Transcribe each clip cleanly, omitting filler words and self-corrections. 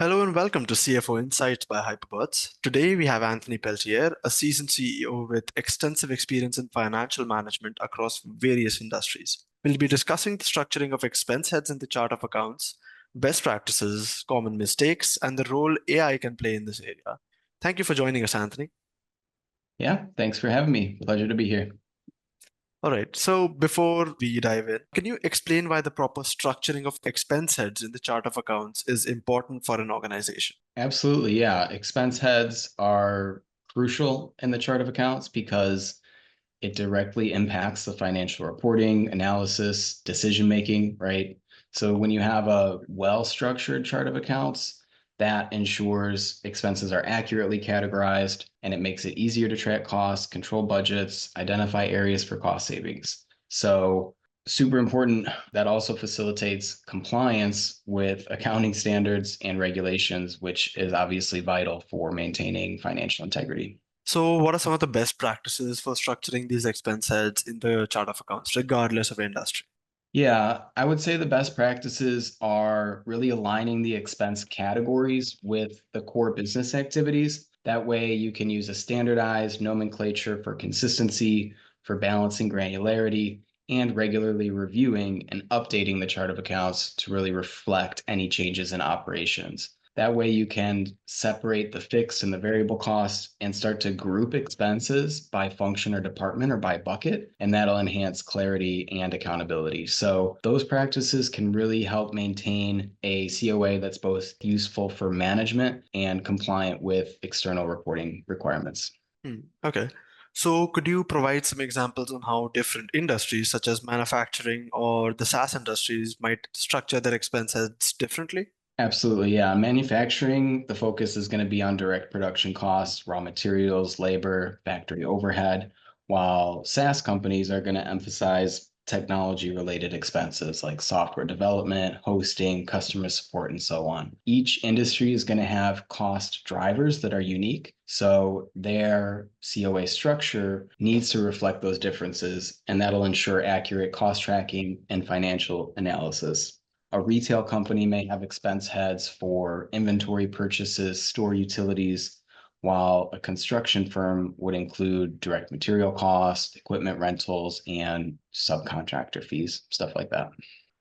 Hello and welcome to CFO Insights by Hyperbots. Today we have Anthony Peltier, a seasoned CEO with extensive experience in financial management across various industries. We'll be discussing the structuring of expense heads in the chart of accounts, best practices, common mistakes, and the role AI can play in this area. Thank you for joining us, Anthony. Yeah, thanks for having me. Pleasure to be here. All right, so before we dive in, can you explain why the proper structuring of expense heads in the chart of accounts is important for an organization? Absolutely, yeah. Expense heads are crucial in the chart of accounts because it directly impacts the financial reporting, analysis, decision making, right? So when you have a well-structured chart of accounts, that ensures expenses are accurately categorized and it makes it easier to track costs, control budgets, identify areas for cost savings. So super important. That also facilitates compliance with accounting standards and regulations, which is obviously vital for maintaining financial integrity. So, what are some of the best practices for structuring these expense heads in the chart of accounts, regardless of industry? Yeah, I would say the best practices are really aligning the expense categories with the core business activities. That way, you can use a standardized nomenclature for consistency, for balancing granularity, and regularly reviewing and updating the chart of accounts to really reflect any changes in operations. That way, you can separate the fixed and the variable costs and start to group expenses by function or department or by bucket, and that'll enhance clarity and accountability. So, those practices can really help maintain a COA that's both useful for management and compliant with external reporting requirements. Okay. So, could you provide some examples on how different industries, such as manufacturing or the SaaS industries, might structure their expense heads differently? Absolutely, yeah. Manufacturing, the focus is going to be on direct production costs, raw materials, labor, factory overhead, while SaaS companies are going to emphasize technology-related expenses like software development, hosting, customer support, and so on. Each industry is going to have cost drivers that are unique, so their COA structure needs to reflect those differences, and that'll ensure accurate cost tracking and financial analysis. A retail company may have expense heads for inventory purchases, store utilities, while a construction firm would include direct material costs, equipment rentals, and subcontractor fees, stuff like that.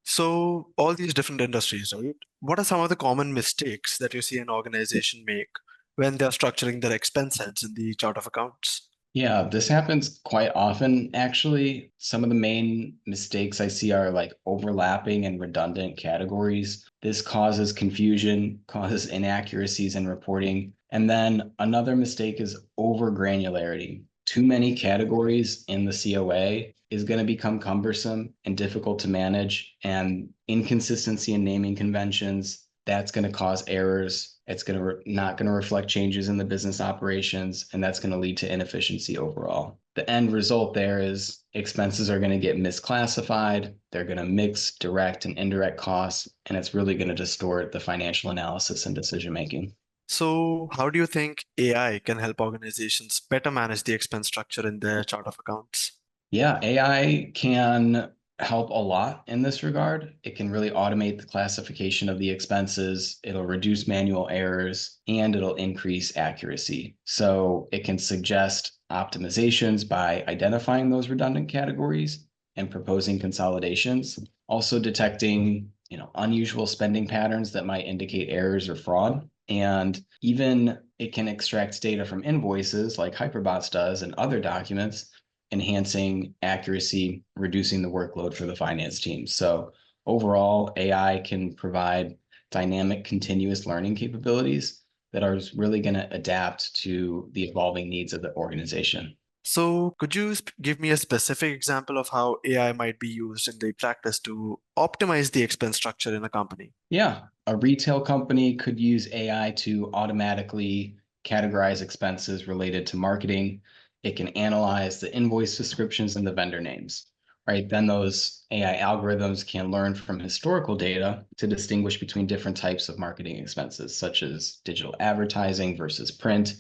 So, all these different industries, right? What are some of the common mistakes that you see an organization make when they're structuring their expense heads in the chart of accounts? Yeah, this happens quite often, actually. Some of the main mistakes I see are like overlapping and redundant categories. This causes confusion, causes inaccuracies in reporting. And then another mistake is over granularity. Too many categories in the COA is going to become cumbersome and difficult to manage, and inconsistency in naming conventions, that's going to cause errors. It's going to not going to reflect changes in the business operations, and that's going to lead to inefficiency overall. The end result there is expenses are going to get misclassified. They're going to mix direct and indirect costs, and it's really going to distort the financial analysis and decision making. So, how do you think AI can help organizations better manage the expense structure in their chart of accounts? Yeah, AI can help a lot in this regard. It can really automate the classification of the expenses, it'll reduce manual errors, and it'll increase accuracy. So it can suggest optimizations by identifying those redundant categories and proposing consolidations, also detecting, unusual spending patterns that might indicate errors or fraud. And even it can extract data from invoices like Hyperbots does and other documents, enhancing accuracy, reducing the workload for the finance team. So overall, AI can provide dynamic continuous learning capabilities that are really going to adapt to the evolving needs of the organization. So, could you give me a specific example of how AI might be used in the practice to optimize the expense structure in a company? Yeah, a retail company could use AI to automatically categorize expenses related to marketing. It can analyze the invoice descriptions and the vendor names, right? Then those AI algorithms can learn from historical data to distinguish between different types of marketing expenses, such as digital advertising versus print.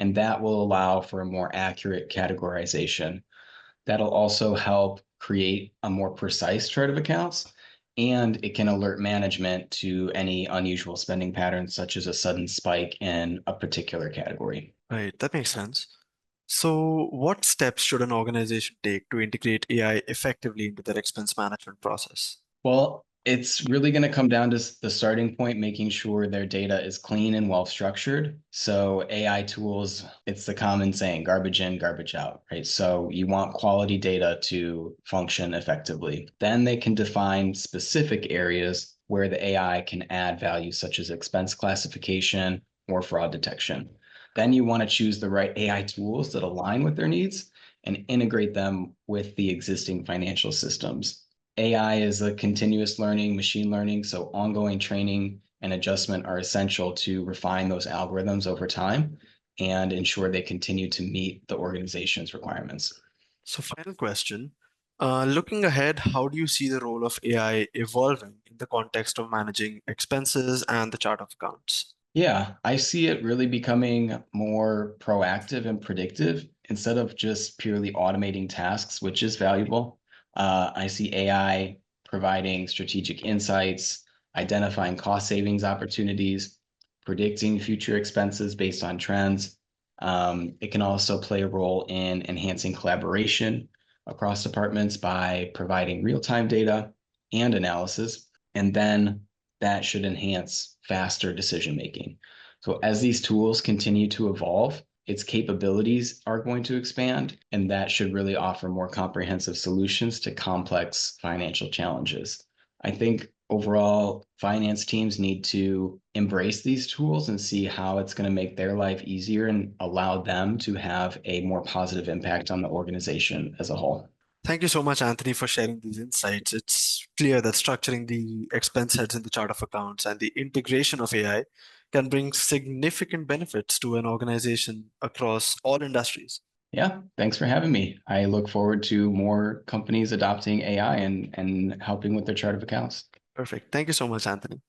And that will allow for a more accurate categorization. That'll also help create a more precise chart of accounts and it can alert management to any unusual spending patterns, such as a sudden spike in a particular category. Right, that makes sense. So, what steps should an organization take to integrate AI effectively into their expense management process? Well, it's really going to come down to the starting point, making sure their data is clean and well structured. So, AI tools, it's the common saying, garbage in, garbage out, right? So, you want quality data to function effectively. Then they can define specific areas where the AI can add value, such as expense classification or fraud detection. Then you want to choose the right AI tools that align with their needs and integrate them with the existing financial systems. AI is a continuous learning, machine learning, so ongoing training and adjustment are essential to refine those algorithms over time and ensure they continue to meet the organization's requirements. So, final question. Looking ahead, how do you see the role of AI evolving in the context of managing expenses and the chart of accounts? Yeah, I see it really becoming more proactive and predictive instead of just purely automating tasks, which is valuable. I see AI providing strategic insights, identifying cost savings opportunities, predicting future expenses based on trends. It can also play a role in enhancing collaboration across departments by providing real-time data and analysis. And then that should enhance faster decision making. So as these tools continue to evolve, its capabilities are going to expand, and that should really offer more comprehensive solutions to complex financial challenges. I think overall, finance teams need to embrace these tools and see how it's going to make their life easier and allow them to have a more positive impact on the organization as a whole. Thank you so much, Anthony, for sharing these insights. It's clear that structuring the expense heads in the chart of accounts and the integration of AI can bring significant benefits to an organization across all industries. Yeah, thanks for having me. I look forward to more companies adopting AI and helping with their chart of accounts. Perfect. Thank you so much, Anthony.